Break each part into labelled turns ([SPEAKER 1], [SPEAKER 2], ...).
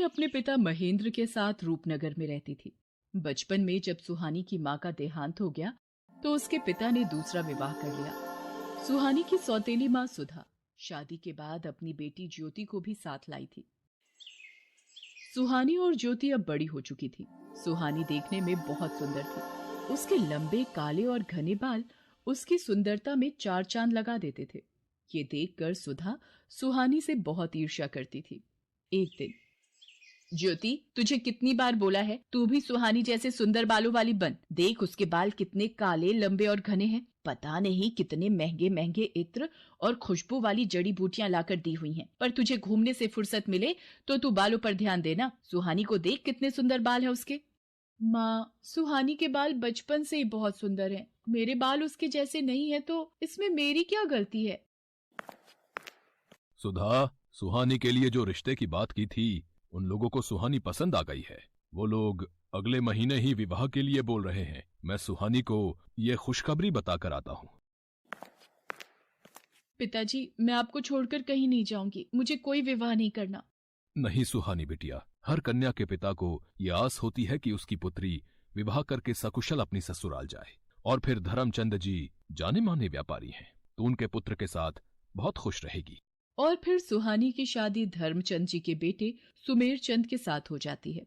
[SPEAKER 1] अपने पिता महेंद्र के साथ रूपनगर में रहती थी। बचपन में जब सुहानी की माँ का देहांत हो गया तो उसके पिता ने दूसरा विवाह कर लिया। सुहानी की सौतेली माँ सुधा शादी के बाद अपनी बेटी ज्योति को भी साथ लाई थी। सुहानी और ज्योति अब बड़ी हो चुकी थी। सुहानी देखने में बहुत सुंदर थी। उसके लंबे काले और घने बाल उसकी सुंदरता में चार चांद लगा देते थे। ये देखकर सुधा सुहानी से बहुत ईर्ष्या करती थी। एक दिन, ज्योति, तुझे कितनी बार बोला है तू भी सुहानी जैसे सुंदर बालों वाली बन। देख उसके बाल कितने काले, लंबे और घने हैं। पता नहीं कितने महंगे महंगे इत्र और खुशबू वाली जड़ी बूटियां लाकर दी हुई हैं। पर तुझे घूमने से फुर्सत मिले तो तू बालों पर ध्यान देना। सुहानी को देख कितने सुंदर बाल है उसके। माँ, सुहानी के बाल बचपन से ही बहुत सुंदर हैं। मेरे बाल उसके जैसे नहीं है तो इसमें मेरी क्या गलती है?
[SPEAKER 2] सुधा, सुहानी के लिए जो रिश्ते की बात की थी उन लोगों को सुहानी पसंद आ गई है। वो लोग अगले महीने ही विवाह के लिए बोल रहे हैं। मैं सुहानी को ये खुशखबरी बताकर आता हूँ।
[SPEAKER 1] पिताजी, मैं आपको छोड़कर कहीं नहीं जाऊंगी। मुझे कोई विवाह नहीं करना।
[SPEAKER 2] नहीं सुहानी बिटिया, हर कन्या के पिता को ये आस होती है कि उसकी पुत्री विवाह करके सकुशल अपनी ससुराल जाए। और फिर धर्मचंद जी जाने माने व्यापारी हैं, तो उनके पुत्र के साथ बहुत खुश रहेगी।
[SPEAKER 1] और फिर सुहानी की शादी धर्मचंद जी के बेटे सुमेर चंद के साथ हो जाती है।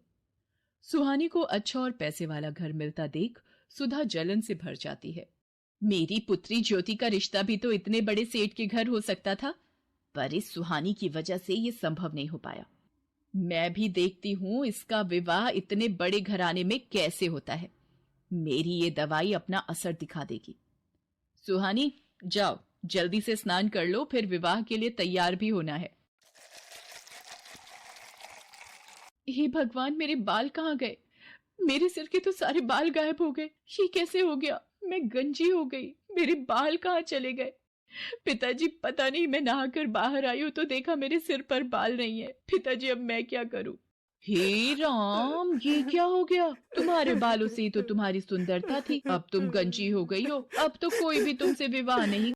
[SPEAKER 1] सुहानी को अच्छा और पैसे वाला घर मिलता देख सुधा जलन से भर जाती है। मेरी पुत्री ज्योति का रिश्ता भी तो इतने बड़े सेठ के घर हो सकता था, पर इस सुहानी की वजह से ये संभव नहीं हो पाया। मैं भी देखती हूँ इसका विवाह इतने बड़े घराने में कैसे होता है। मेरी ये दवाई अपना असर दिखा देगी। सुहानी, जाओ जल्दी से स्नान कर लो, फिर विवाह के लिए तैयार भी होना है। हे भगवान, मेरे बाल कहाँ गए? मेरे सिर के तो सारे बाल गायब हो गए। ये कैसे हो गया? मैं गंजी हो गई। मेरे बाल कहाँ चले गए? पिताजी, पता नहीं, मैं नहाकर बाहर आई हूँ तो देखा मेरे सिर पर बाल नहीं है। पिताजी, अब मैं क्या करूँ? हे राम, ये क्या हो गया? तुम्हारे बालों से ही तो तुम्हारी सुंदरता थी, अब तुम गंजी हो गई हो। अब तो कोई भी तुमसे विवाह नहीं